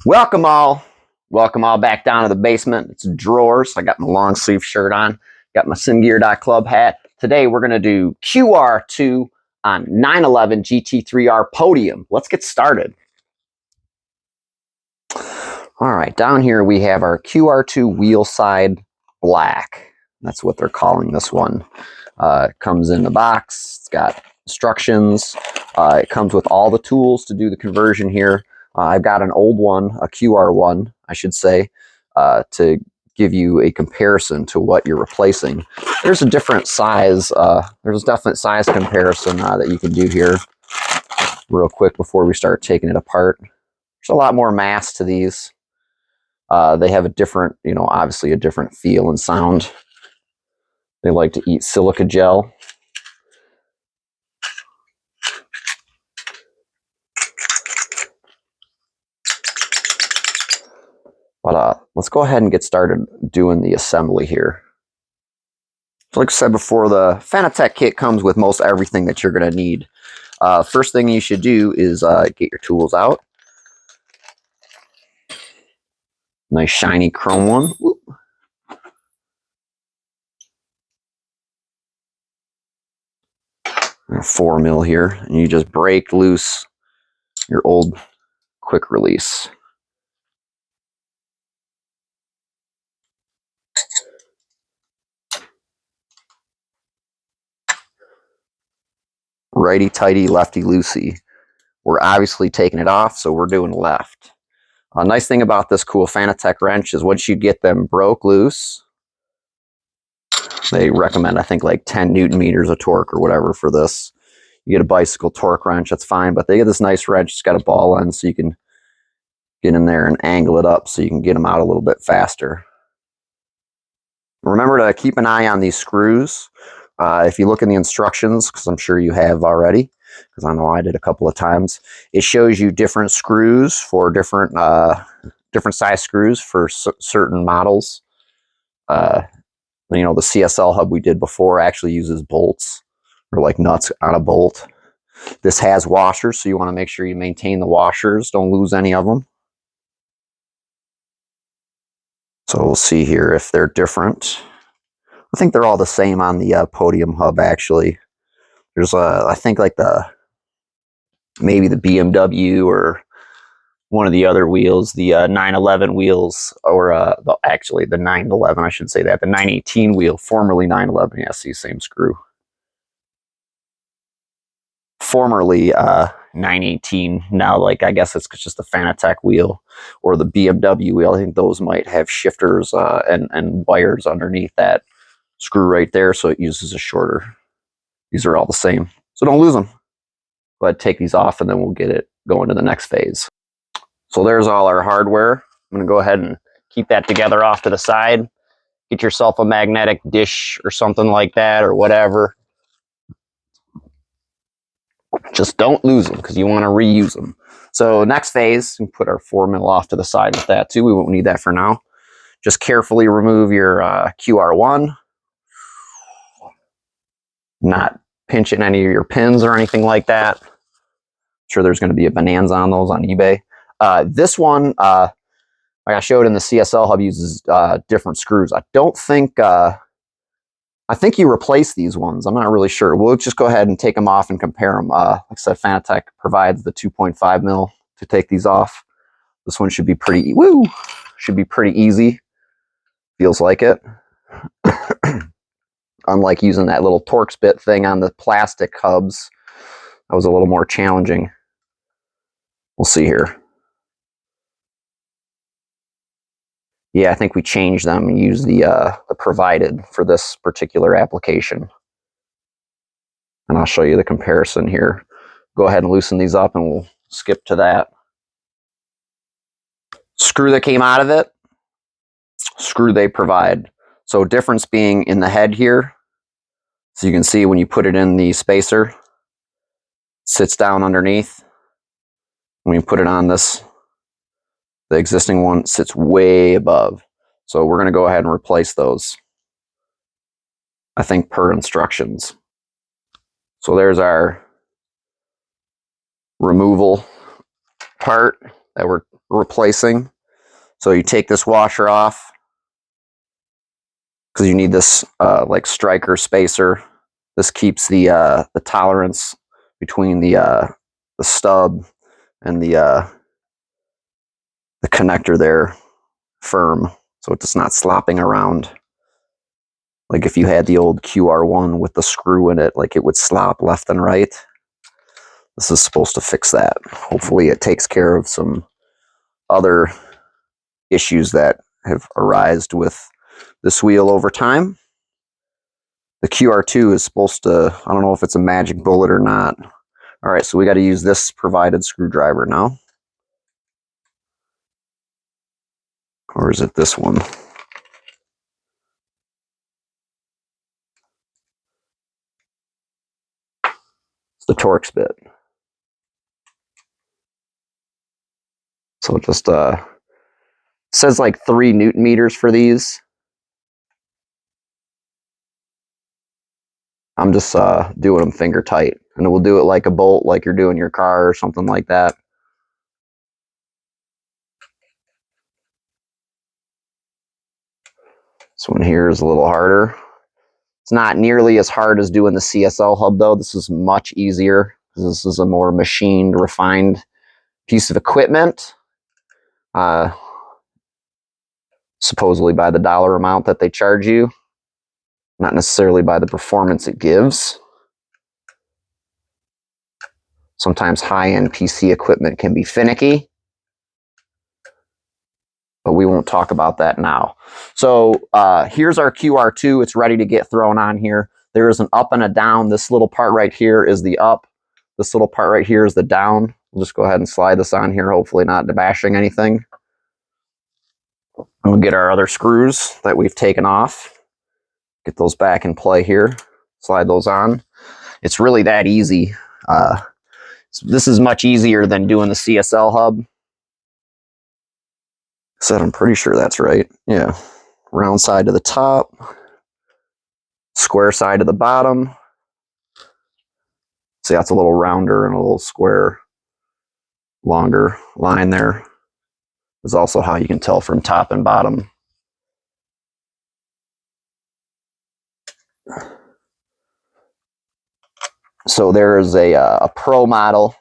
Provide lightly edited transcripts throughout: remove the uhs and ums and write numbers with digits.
Welcome all back down to the basement. It's DroorS. I got my long sleeve shirt on, got my simgear.club hat. Today we're going to do QR2 on 911 GT3R Podium. Let's get started. All right, down here we have our QR2 Wheel-side Black. That's what they're calling this one. It comes in the box. It's got instructions. It comes with all the tools to do the conversion here. I've got an old one, a QR1, I should say, to give you a comparison to what you're replacing. There's a different size. There's a definite size comparison that you can do here real quick before we start taking it apart. There's a lot more mass to these. They have a different, obviously a different feel and sound. They like to eat silica gel. But let's go ahead and get started doing the assembly here. So like I said before, the Fanatec kit comes with most everything that you're going to need. First thing you should do is get your tools out. Nice shiny chrome one. Whoop. A 4 mil here, and you just break loose your old quick release. Righty tighty, lefty loosey. We're obviously taking it off, so we're doing left. A nice thing about this cool Fanatec wrench is once you get them broke loose, they recommend, I think, like 10 Newton meters of torque or whatever for this. You get a bicycle torque wrench, that's fine, but they get this nice wrench. It's got a ball end, so you can get in there and angle it up so you can get them out a little bit faster. Remember to keep an eye on these screws. If you look in the instructions, because I'm sure you have already, because I know I did a couple of times, it shows you different screws for different size screws for certain models. The CSL hub we did before actually uses bolts, or like nuts on a bolt. This has washers, so you want to make sure you maintain the washers. Don't lose any of them. So we'll see here if they're different. I think they're all the same on the Podium hub, actually. There's, I think, like maybe the BMW or one of the other wheels, the 911 wheels, or actually the 911, I should say that, the 918 wheel, formerly 911, yeah, see, same screw. Formerly 918, now, like, I guess it's just a Fanatec wheel, or the BMW wheel. I think those might have shifters and wires underneath that screw right there, so it uses a shorter. These are all the same, so don't lose them. Go ahead, take these off, and then we'll get it going to the next phase. So there's all our hardware. I'm going to go ahead and keep that together off to the side. Get yourself a magnetic dish or something like that, or whatever. Just don't lose them, because you want to reuse them. So next phase, we put our 4 mil off to the side with that too. We won't need that for now. Just carefully remove your QR1. Not pinching any of your pins or anything like that. I'm sure there's going to be a bonanza on those on eBay. This one, like I showed in the CSL hub, uses different screws. I don't think, I think you replace these ones. I'm not really sure. We'll just go ahead and take them off and compare them. Like I said, Fanatec provides the 2.5 mil to take these off. This one should be pretty, should be pretty easy. Feels like it. Unlike using that little Torx bit thing on the plastic hubs, that was a little more challenging. We'll see here. Yeah, I think we changed them and used the provided for this particular application. And I'll show you the comparison here. Go ahead and loosen these up and we'll skip to that. Screw that came out of it, screw they provide. So difference being in the head here. So you can see when you put it in the spacer, it sits down underneath. When you put it on this, the existing one sits way above. So we're going to go ahead and replace those, I think, per instructions. So there's our removal part. that we're replacing. So you take this washer off because you need this like striker spacer. This keeps the tolerance between the stub and the connector there firm, so it's just not slopping around. Like if you had the old QR1 with the screw in it, like it would slop left and right. This is supposed to fix that. Hopefully it takes care of some other issues that have arisen with this wheel over time. The QR2 is supposed to, I don't know if it's a magic bullet or not. All right, so we got to use this provided screwdriver now. Or is it this one? It's the Torx bit. So it just says like 3 Newton meters for these. I'm just doing them finger tight, and we'll do it like a bolt, like you're doing your car or something like that. This one here is a little harder. It's not nearly as hard as doing the CSL hub though. This is much easier because this is a more machined, refined piece of equipment. Supposedly by the dollar amount that they charge you, not necessarily by the performance it gives. Sometimes high-end PC equipment can be finicky, but we won't talk about that now. So here's our QR2. It's ready to get thrown on here. There is an up and a down. This little part right here is the up. This little part right here is the down. We'll just go ahead and slide this on here, hopefully not bashing anything. We'll get our other screws that we've taken off. Get those back in play here. Slide those on. It's really that easy. This is much easier than doing the CSL hub. So I'm pretty sure that's right. Yeah. Round side to the top. Square side to the bottom. See, that's a little rounder and a little square, longer line there. Is also how you can tell from top and bottom. So there is a pro model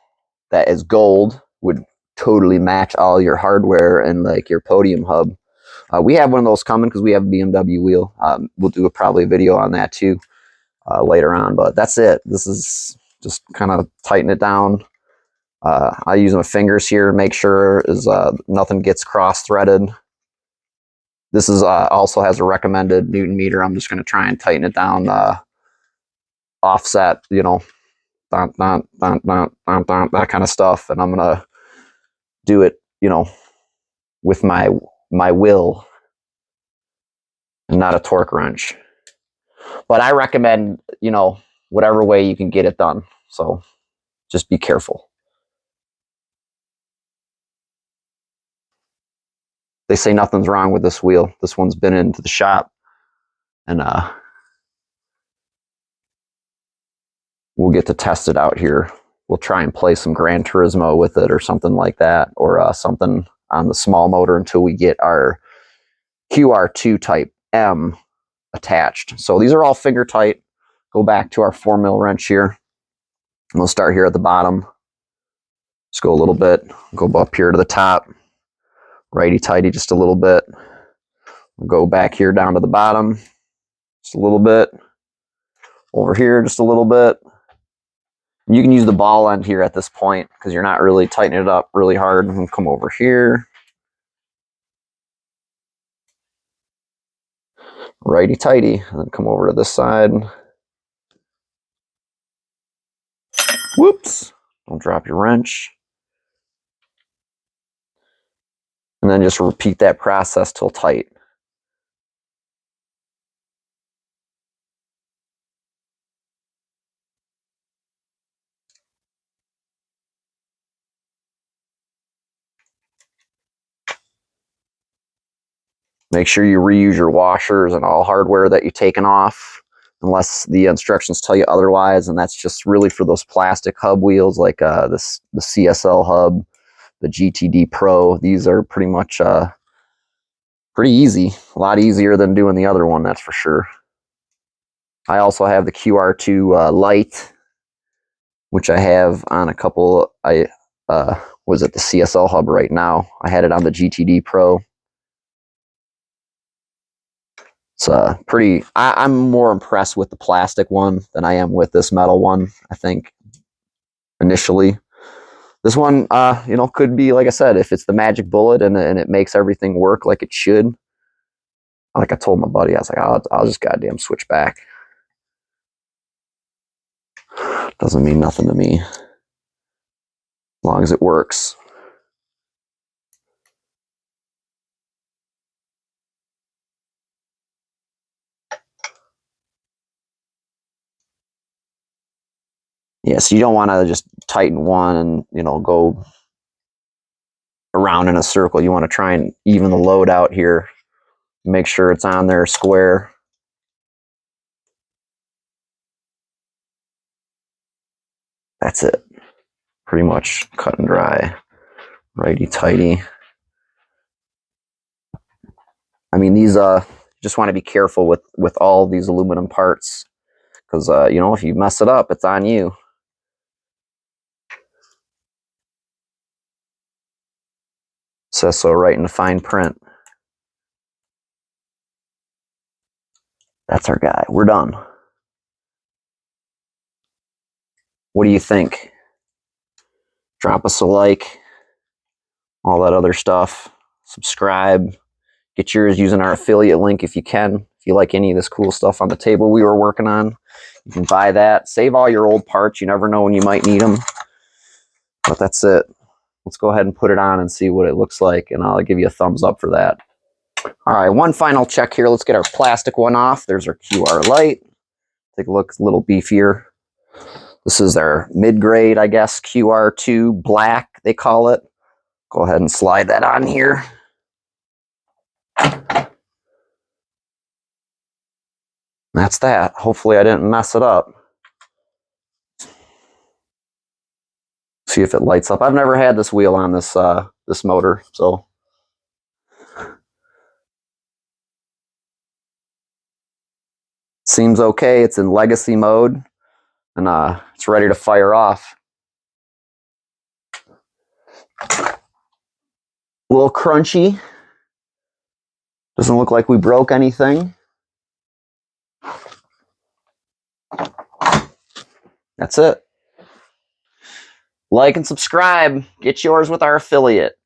that is gold, would totally match all your hardware and like your Podium hub. We have one of those coming because we have a BMW wheel. We'll do probably a video on that too later on, but that's it. This is just kind of tighten it down. I use my fingers here, make sure nothing gets cross-threaded. This is also has a recommended Newton meter. I'm just going to try and tighten it down, offset, you know, that kind of stuff, and I'm going to do it, you know, with my will and not a torque wrench. But I recommend, you know, whatever way you can get it done. So just be careful. They say nothing's wrong with this wheel. This one's been into the shop, and we'll get to test it out here. We'll try and play some Gran Turismo with it or something like that, or something on the small motor until we get our QR2 Type M attached. So these are all finger tight. Go back to our 4mm wrench here. We'll start here at the bottom. Just go a little bit. Go up here to the top. Righty-tighty just a little bit. We'll go back here down to the bottom. Just a little bit. Over here just a little bit. You can use the ball end here at this point because you're not really tightening it up really hard. And come over here. Righty-tighty. And then come over to this side. Whoops. Don't drop your wrench. And then just repeat that process till tight. Make sure you reuse your washers and all hardware that you've taken off, unless the instructions tell you otherwise, and that's just really for those plastic hub wheels like the CSL hub, the GTD Pro. These are pretty much pretty easy, a lot easier than doing the other one, that's for sure. I also have the QR2 Lite, which I have on a couple. I was at the CSL hub right now. I had it on the GTD Pro. It's pretty. I'm more impressed with the plastic one than I am with this metal one, I think, initially. This one, you know, could be, like I said, if it's the magic bullet and it makes everything work like it should. Like I told my buddy, I was like, I'll just goddamn switch back. Doesn't mean nothing to me, as long as it works. Yeah, so you don't want to just tighten one and, you know, go around in a circle. You want to try and even the load out here. Make sure it's on there square. That's it. Pretty much cut and dry. Righty-tighty. I mean, these, just want to be careful with all these aluminum parts. Because, you know, if you mess it up, it's on you. Says so right in the fine print. That's our guy. We're done. What do you think? Drop us a like. All that other stuff. Subscribe. Get yours using our affiliate link if you can. If you like any of this cool stuff on the table we were working on, you can buy that. Save all your old parts. You never know when you might need them. But that's it. Let's go ahead and put it on and see what it looks like, and I'll give you a thumbs up for that. All right, one final check here. Let's get our plastic one off. There's our QR light. Take a look, it's a little beefier. This is our mid-grade, I guess, QR2 Black, they call it. Go ahead and slide that on here. That's that. Hopefully I didn't mess it up. See if it lights up. I've never had this wheel on this this motor, so seems okay. It's in legacy mode, and it's ready to fire off. A little crunchy. Doesn't look like we broke anything. That's it. Like and subscribe. Get yours with our affiliate.